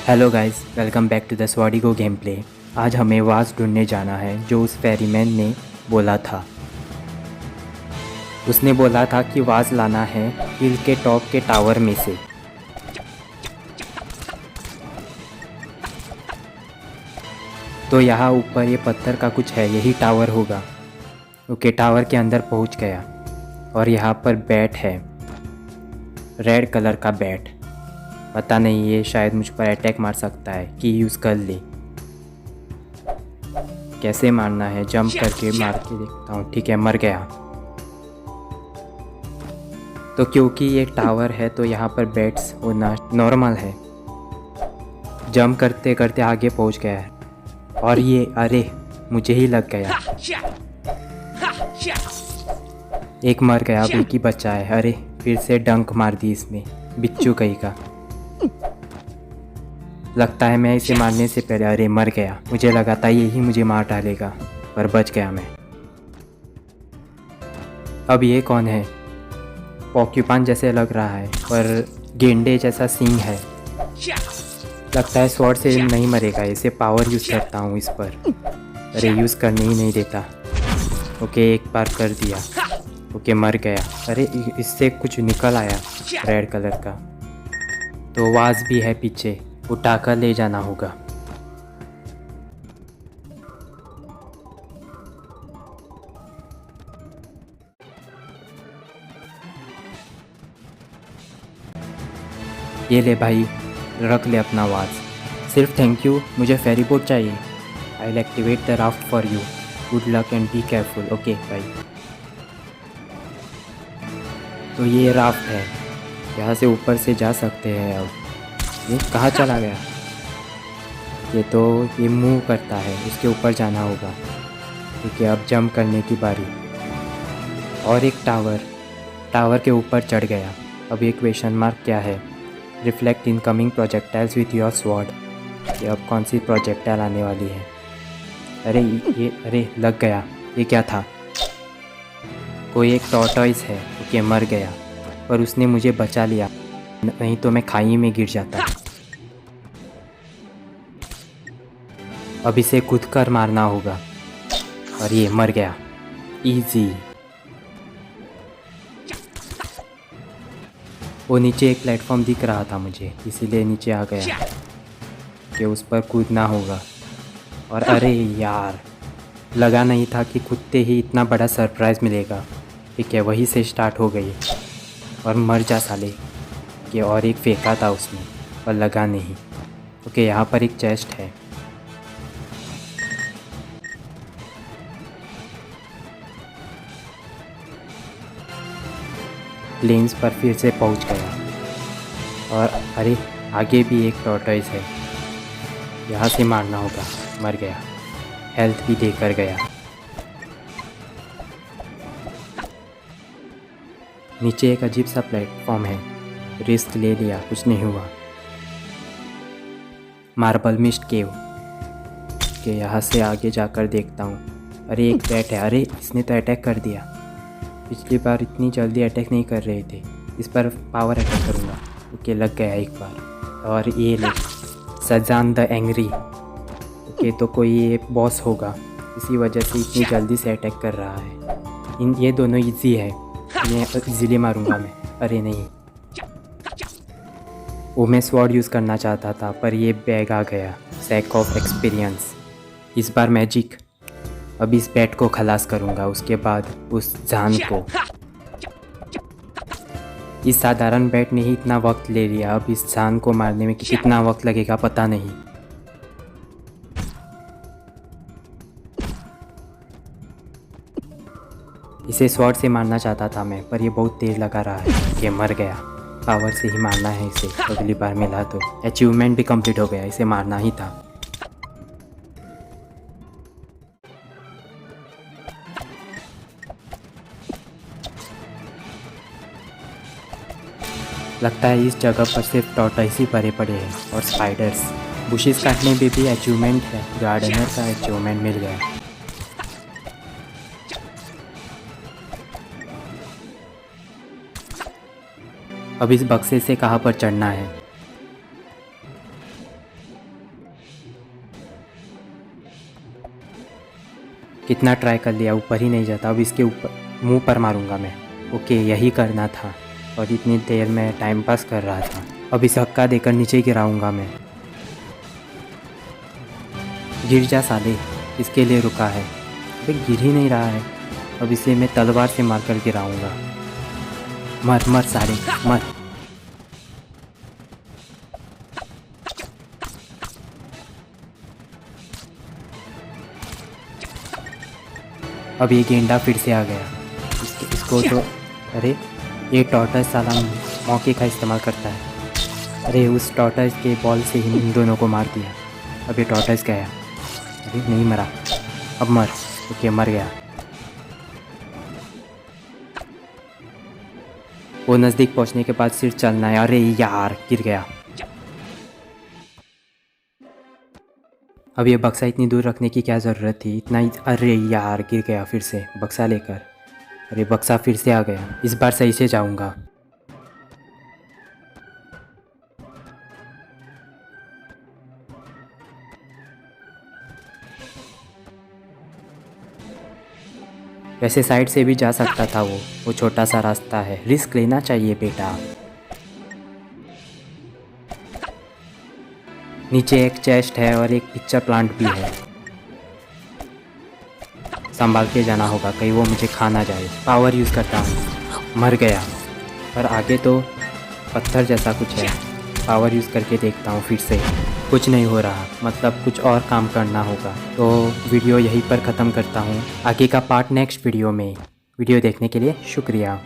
Hello guys, welcome back to the स्वाडिगो game play. आज हमें वाज ढूंढने जाना है जो उस फेरीमैन ने बोला था। उसने बोला था कि वाज लाना है हिल के टॉप के टावर में से। तो यहाँ ऊपर ये पत्थर का कुछ है, यही टावर होगा। ओके, टावर के अंदर पहुँच गया और यहाँ पर बैट है, रेड कलर का बैट। पता नहीं, ये शायद मुझ पर अटैक मार सकता है कि यूज़ कर ले। कैसे मारना है, जंप करके मार के देखता हूँ। ठीक है, मर गया। तो क्योंकि ये टावर है तो यहाँ पर बैट्स होना नॉर्मल है। जंप करते करते आगे पहुँच गया है और ये, अरे मुझे ही लग गया। एक मर गया, अब एक ही बचा है। अरे फिर से डंक मार दी इसमें, बिच्छू कहीं का। लगता है मैं इसे मारने से पहले, अरे मर गया। मुझे लगा था यही मुझे मार डालेगा, पर बच गया मैं। अब ये कौन है? पॉक्यूपान जैसे लग रहा है पर गेंडे जैसा सींग है। लगता है स्वॉर्ड से नहीं मरेगा, इसे पावर यूज़ करता हूँ इस पर। अरे यूज़ करने ही नहीं देता। ओके, एक बार कर दिया। ओके, मर गया। अरे इससे कुछ निकल आया रेड कलर का। तो वाज भी है पीछे, उठाकर ले जाना होगा। ये ले भाई, रख ले अपना वाज। सिर्फ थैंक यू, मुझे फेरी बोट चाहिए। I will activate the raft for you. Good luck and be careful. Okay भाई। तो ये राफ्ट है, यहाँ से ऊपर से जा सकते हैं। अब ये कहाँ चला गया? ये मूव करता है, इसके ऊपर जाना होगा। ठीक है, अब जंप करने की बारी। और एक टावर के ऊपर चढ़ गया। अब ये क्वेश्चन मार्क क्या है? Reflect incoming projectiles with your sword. ये अब कौन सी प्रोजेक्टाइल आने वाली है? अरे लग गया। ये क्या था? कोई एक टॉर्टॉइस है। ओके, मर गया, पर उसने मुझे बचा लिया, नहीं तो मैं खाई में गिर जाता। अब इसे कूद कर मारना होगा और ये मर गया। इजी। वो नीचे एक प्लेटफॉर्म दिख रहा था मुझे, इसीलिए नीचे आ गया कि उस पर कूदना होगा। और अरे यार, लगा नहीं था कि कूदते ही इतना बड़ा सरप्राइज़ मिलेगा। ठीक है, वहीं से स्टार्ट हो गई। और मर जा साले कि और एक फेंका था उसने, पर लगा नहीं। ओके, यहाँ पर एक चेस्ट है। लेंस पर फिर से पहुँच गया। और अरे आगे भी एक टॉर्टॉइस है, यहाँ से मारना होगा। मर गया, हेल्थ भी देकर गया। नीचे एक अजीब सा प्लेटफॉर्म है, रिस्क ले लिया, कुछ नहीं हुआ। मार्बल मिस्ट केव के यहाँ से आगे जाकर देखता हूँ। अरे एक बैट है। अरे इसने तो अटैक कर दिया। पिछली बार इतनी जल्दी अटैक नहीं कर रहे थे, इस पर पावर अटैक करूँगा। ओके, लग गया एक बार। और ये ले, सजान द एंग्री। ओके, तो कोई ये बॉस होगा, इसी वजह से इतनी जल्दी से अटैक कर रहा है। ये दोनों इजी है, इन्हें इजीली मारूंगा मैं। अरे नहीं, वो मैं स्वॉर्ड यूज़ करना चाहता था, पर ये बैग आ गया। Sack of experience. इस बार मैजिक। अब इस बैट को खलास करूंगा, उसके बाद उस जान को। इस साधारण बैट ने ही इतना वक्त ले लिया, अब इस जान को मारने में कितना वक्त लगेगा पता नहीं। इसे स्वॉर्ड से मारना चाहता था मैं, पर ये बहुत तेज लगा रहा है। ये मर गया। पावर से ही मारना है इसे, अगली बार मिला तो। अचीवमेंट भी कंप्लीट हो गया, इसे मारना ही था। लगता है इस जगह पर सिर्फ टॉर्टॉइस ही भरे पड़े हैं और स्पाइडर्स। बुशेस काटने में भी अचीवमेंट है, गार्डनर का अचीवमेंट मिल गया। अब इस बक्से से कहाँ पर चढ़ना है? कितना ट्राई कर लिया, ऊपर ही नहीं जाता। अब इसके ऊपर मुंह पर मारूंगा मैं। ओके, यही करना था और इतनी देर में टाइम पास कर रहा था। अब इसे धक्का देकर नीचे गिराऊंगा मैं। गिर जा साले, इसके लिए रुका है। अबे गिर ही नहीं रहा है। अब इसे मैं तलवार से मारकर गिराऊंगा। मर मर साले मर। अब ये गेंडा फिर से आ गया। इसको तो अरे ये टॉर्टस साला मौके का इस्तेमाल करता है। अरे उस टॉर्टस के बॉल से ही इन दोनों को मार दिया। अब ये टॉर्टस गया। अरे नहीं मरा, अब मर। ओके मर गया। वो नज़दीक पहुंचने के बाद सिर चलना है। अरे यार गिर गया। अब ये बक्सा इतनी दूर रखने की क्या ज़रूरत थी, इतना ही। अरे यार गिर गया फिर से बक्सा लेकर। अरे बक्सा फिर से आ गया। इस बार सही से जाऊंगा। वैसे साइड से भी जा सकता था वो छोटा सा रास्ता है। रिस्क लेना चाहिए बेटा। नीचे एक चेस्ट है और एक पिक्चर प्लांट भी है। संभाल के जाना होगा, कहीं वो मुझे खा ना जाए। पावर यूज़ करता हूँ। मर गया। पर आगे तो पत्थर जैसा कुछ है। पावर यूज़ करके देखता हूँ फिर से। कुछ नहीं हो रहा, मतलब कुछ और काम करना होगा। तो वीडियो यहीं पर ख़त्म करता हूँ। आगे का पार्ट नेक्स्ट वीडियो में। वीडियो देखने के लिए शुक्रिया।